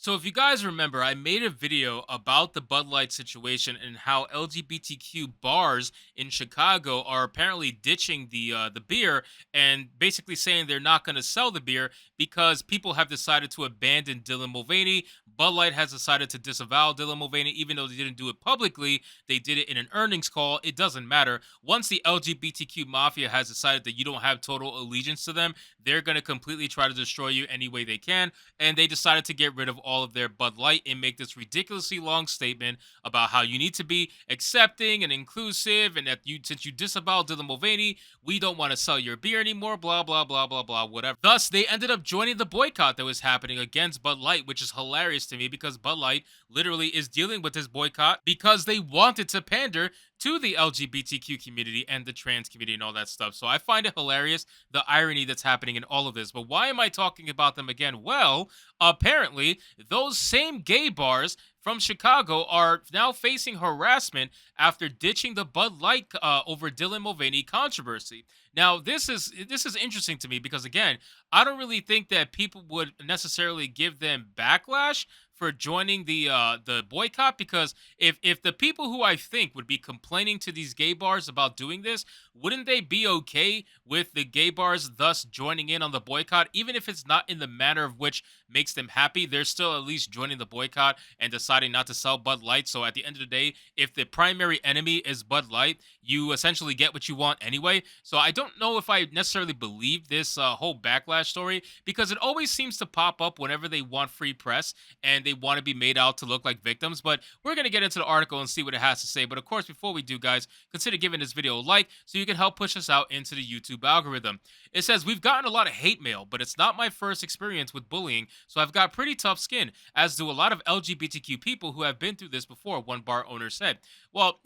So if you guys remember, I made a video about the Bud Light situation and how LGBTQ bars in Chicago are apparently ditching the beer and basically saying they're not going to sell the beer because people have decided to abandon Dylan Mulvaney. Bud Light has decided to disavow Dylan Mulvaney, even though they didn't do it publicly. They did it in an earnings call. It doesn't matter. Once the LGBTQ mafia has decided that you don't have total allegiance to them, they're going to completely try to destroy you any way they can, and they decided to get rid of all of their Bud Light and make this ridiculously long statement about how you need to be accepting and inclusive, and that you, since you disavow Dylan Mulvaney, we don't want to sell your beer anymore. Blah blah blah blah blah. Whatever. Thus, they ended up joining the boycott that was happening against Bud Light, which is hilarious to me because Bud Light literally is dealing with this boycott because they wanted to pander to the LGBTQ community and the trans community and all that stuff. So I find it hilarious, the irony that's happening in all of this. But why am I talking about them again? Well, apparently, those same gay bars from Chicago are now facing harassment after ditching the Bud Light over Dylan Mulvaney controversy. Now, this is interesting to me because again, I don't really think that people would necessarily give them backlash for joining the boycott, because if the people who I think would be complaining to these gay bars about doing this, wouldn't they be okay with the gay bars thus joining in on the boycott, even if it's not in the manner of which makes them happy? They're still at least joining the boycott and deciding not to sell Bud Light. So at the end of the day, if the primary enemy is Bud Light, you essentially get what you want anyway. So I don't know if I necessarily believe this whole backlash story, because it always seems to pop up whenever they want free press and they want to be made out to look like victims. But we're going to get into the article and see what it has to say. But of course, before we do, guys, consider giving this video a like so you can help push us out into the YouTube algorithm. It says, we've gotten a lot of hate mail, but it's not my first experience with bullying, so I've got pretty tough skin, as do a lot of LGBTQ people who have been through this before, one bar owner said. Well,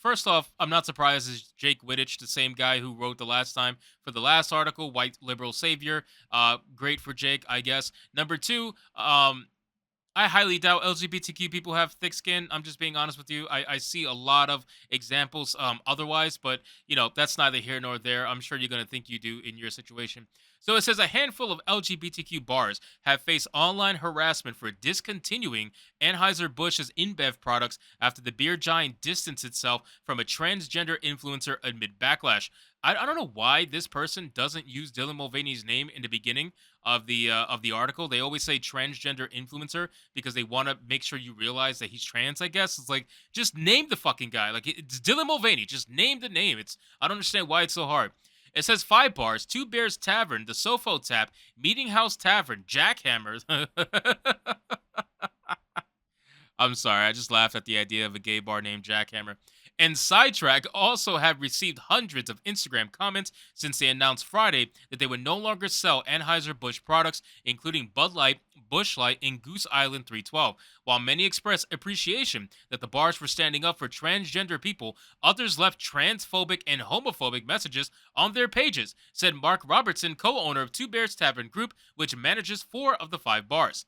first off, I'm not surprised. It's Jake Wittich, the same guy who wrote the last time for the last article, white liberal savior. Great for Jake, I guess. Number two, I highly doubt LGBTQ people have thick skin. I'm just being honest with you. I see a lot of examples otherwise, but that's neither here nor there. I'm sure you're going to think you do in your situation. So it says a handful of LGBTQ bars have faced online harassment for discontinuing Anheuser-Busch's InBev products after the beer giant distanced itself from a transgender influencer amid backlash. I don't know why this person doesn't use Dylan Mulvaney's name in the beginning of the article. They always say transgender influencer because they want to make sure you realize that he's trans. I guess it's like, just name the fucking guy. Like, it's Dylan Mulvaney. Just name the name. I don't understand why it's so hard. It says 5 bars: Two Bears Tavern, the Sofo Tap, Meeting House Tavern, Jackhammers. I'm sorry, I just laughed at the idea of a gay bar named Jackhammer. And Sidetrack also have received hundreds of Instagram comments since they announced Friday that they would no longer sell Anheuser-Busch products, including Bud Light, Busch Light, and Goose Island 312. While many expressed appreciation that the bars were standing up for transgender people, others left transphobic and homophobic messages on their pages, said Mark Robertson, co-owner of Two Bears Tavern Group, which manages 4 of the 5 bars.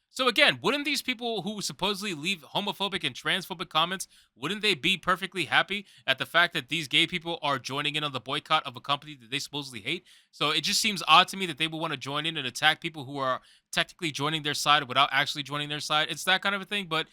So again, wouldn't these people who supposedly leave homophobic and transphobic comments, wouldn't they be perfectly happy at the fact that these gay people are joining in on the boycott of a company that they supposedly hate? So it just seems odd to me that they would want to join in and attack people who are technically joining their side without actually joining their side. It's that kind of a thing, but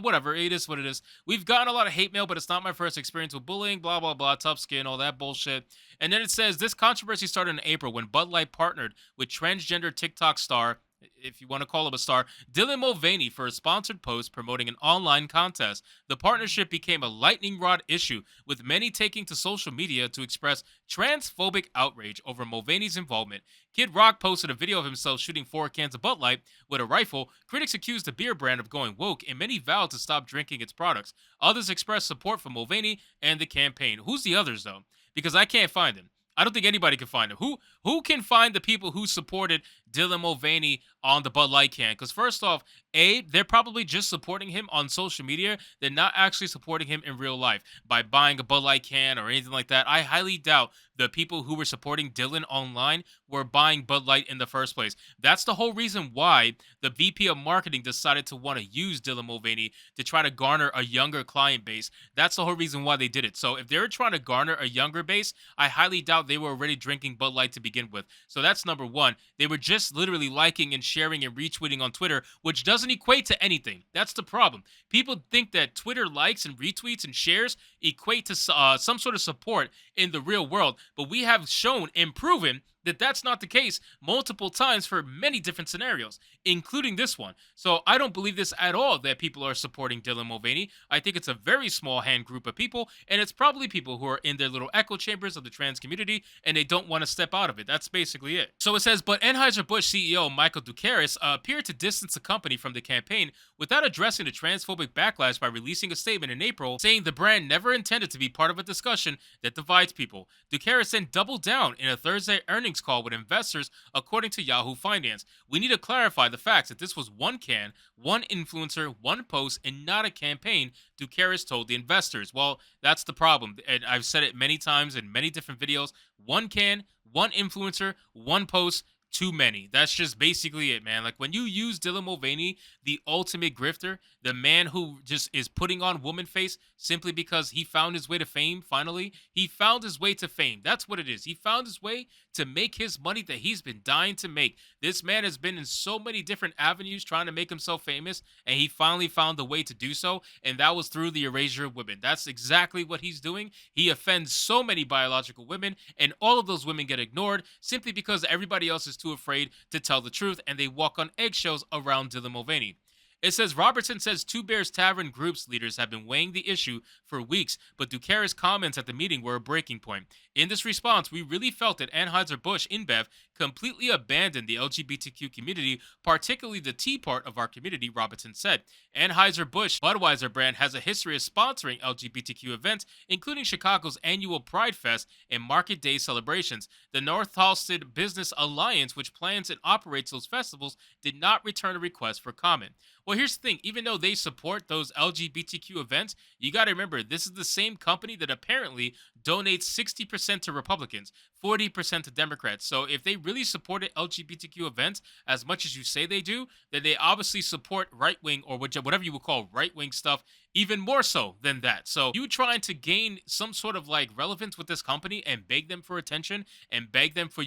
whatever. It is what it is. We've gotten a lot of hate mail, but it's not my first experience with bullying, blah, blah, blah, tough skin, all that bullshit. And then it says this controversy started in April when Bud Light partnered with transgender TikTok star, if you want to call him a star, Dylan Mulvaney, for a sponsored post promoting an online contest. The partnership became a lightning rod issue, with many taking to social media to express transphobic outrage over Mulvaney's involvement. Kid Rock posted a video of himself shooting 4 cans of Bud Light with a rifle. Critics accused the beer brand of going woke, and many vowed to stop drinking its products. Others expressed support for Mulvaney and the campaign. Who's the others, though? Because I can't find them. I don't think anybody can find them. Who can find the people who supported Dylan Mulvaney on the Bud Light can? Because first off, they're probably just supporting him on social media. They're not actually supporting him in real life by buying a Bud Light can or anything like that. I highly doubt the people who were supporting Dylan online were buying Bud Light in the first place. That's the whole reason why the VP of marketing decided to want to use Dylan Mulvaney to try to garner a younger client base. That's the whole reason why they did it. So if they were trying to garner a younger base, I highly doubt they were already drinking Bud Light to begin with. So that's number one. They were just just literally liking and sharing and retweeting on Twitter, which doesn't equate to anything. That's the problem. People think that Twitter likes and retweets and shares equate to some sort of support in the real world, but we have shown and proven that that's not the case multiple times for many different scenarios, including this one. So I don't believe this at all that people are supporting Dylan Mulvaney. I think it's a very small hand group of people, and it's probably people who are in their little echo chambers of the trans community and they don't want to step out of it. That's basically it. So it says, but Anheuser-Busch CEO Michael Dukakis appeared to distance the company from the campaign without addressing the transphobic backlash by releasing a statement in April saying the brand never intended to be part of a discussion that divides people. Dukakis then doubled down in a Thursday earnings call with investors, according to Yahoo Finance. We need to clarify the facts that this was one can, one influencer, one post, and not a campaign, Dukakis told the investors. Well, that's the problem. And I've said it many times in many different videos. One can, one influencer, one post, too many. That's just basically it, man. Like when you use Dylan Mulvaney, the ultimate grifter, the man who just is putting on woman face simply because he found his way to fame, finally. He found his way to fame. That's what it is. He found his way to make his money that he's been dying to make. This man has been in so many different avenues trying to make himself famous, and he finally found the way to do so, and that was through the erasure of women. That's exactly what he's doing. He offends so many biological women, and all of those women get ignored simply because everybody else is too afraid to tell the truth, and they walk on eggshells around Dylan Mulvaney. It says Robertson says Two Bears Tavern Group's leaders have been weighing the issue for weeks, but Dukakis' comments at the meeting were a breaking point. In this response, we really felt that Anheuser-Busch InBev completely abandoned the LGBTQ community, particularly the T part of our community, Robertson said. Anheuser-Busch Budweiser brand has a history of sponsoring LGBTQ events, including Chicago's annual Pride Fest and Market Day celebrations. The North Halsted Business Alliance, which plans and operates those festivals, did not return a request for comment. Well, here's the thing. Even though they support those LGBTQ events, you got to remember, this is the same company that apparently donates 60% to Republicans, 40% to Democrats. So if they really supported LGBTQ events as much as you say they do, then they obviously support right-wing or whatever you would call right-wing stuff even more so than that. So you trying to gain some sort of like relevance with this company and beg them for attention and beg them for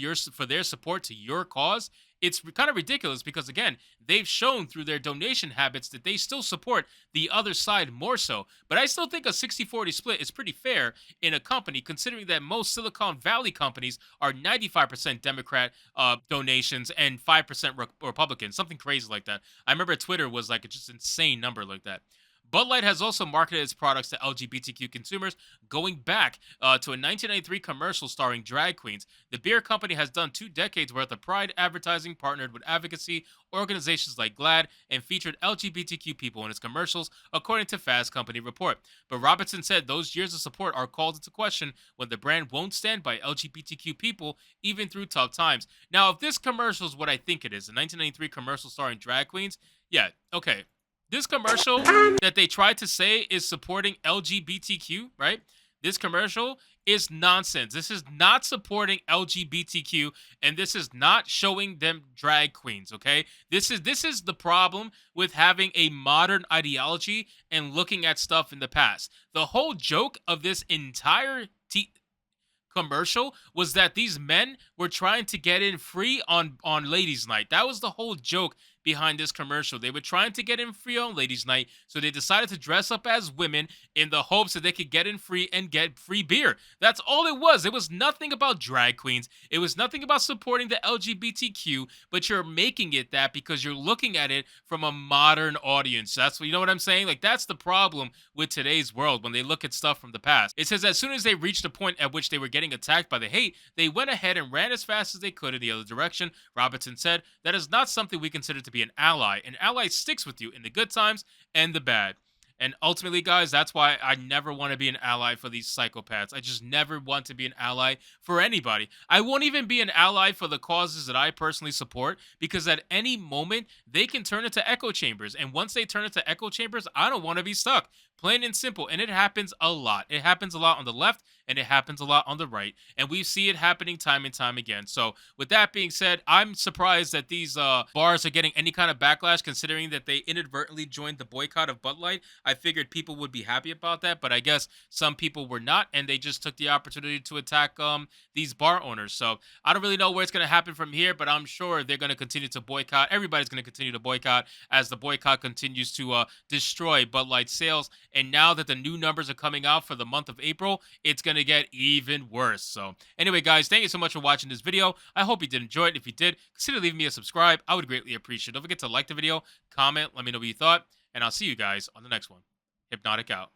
their support to your cause, it's kind of ridiculous because, again, they've shown through their donation habits that they still support the other side more so. But I still think a 60-40 split is pretty fair in a company, considering that most Silicon Valley companies are 95% Democrat donations and 5% Republican, something crazy like that. I remember Twitter was like a just insane number like that. Bud Light has also marketed its products to LGBTQ consumers, going back to a 1993 commercial starring drag queens. The beer company has done 2 decades worth of Pride advertising, partnered with advocacy organizations like GLAAD, and featured LGBTQ people in its commercials, according to Fast Company report. But Robertson said those years of support are called into question when the brand won't stand by LGBTQ people even through tough times. Now, if this commercial is what I think it is, a 1993 commercial starring drag queens, yeah, okay. This commercial that they tried to say is supporting LGBTQ, right? This commercial is nonsense. This is not supporting LGBTQ, and this is not showing them drag queens, okay? This is the problem with having a modern ideology and looking at stuff in the past. The whole joke of this entire commercial was that these men were trying to get in free on ladies night. That was the whole joke behind this commercial. They were trying to get in free on ladies night, so they decided to dress up as women in the hopes that they could get in free and get free beer. That's all it was. It was nothing about drag queens. It was nothing about supporting the LGBTQ, but you're making it that because you're looking at it from a modern audience. That's what, you know what I'm saying? Like, that's the problem with today's world when they look at stuff from the past. It says as soon as they reached a point at which they were getting attacked by the hate, they went ahead and ran as fast as they could in the other direction. Robertson said, that is not something we consider to be an ally. An ally sticks with you in the good times and the bad. And ultimately, guys, that's why I never want to be an ally for these psychopaths. I just never want to be an ally for anybody. I won't even be an ally for the causes that I personally support, because at any moment, they can turn into echo chambers. And once they turn into echo chambers, I don't want to be stuck. Plain and simple. And it happens a lot. It happens a lot on the left and it happens a lot on the right. And we see it happening time and time again. So, with that being said, I'm surprised that these bars are getting any kind of backlash considering that they inadvertently joined the boycott of Bud Light. I figured people would be happy about that, but I guess some people were not and they just took the opportunity to attack these bar owners. So, I don't really know where it's going to happen from here, but I'm sure they're going to continue to boycott. Everybody's going to continue to boycott as the boycott continues to destroy Bud Light sales. And now that the new numbers are coming out for the month of April, it's going to get even worse. So, anyway, guys, thank you so much for watching this video. I hope you did enjoy it. If you did, consider leaving me a subscribe. I would greatly appreciate it. Don't forget to like the video, comment, let me know what you thought, and I'll see you guys on the next one. Hypnotic out.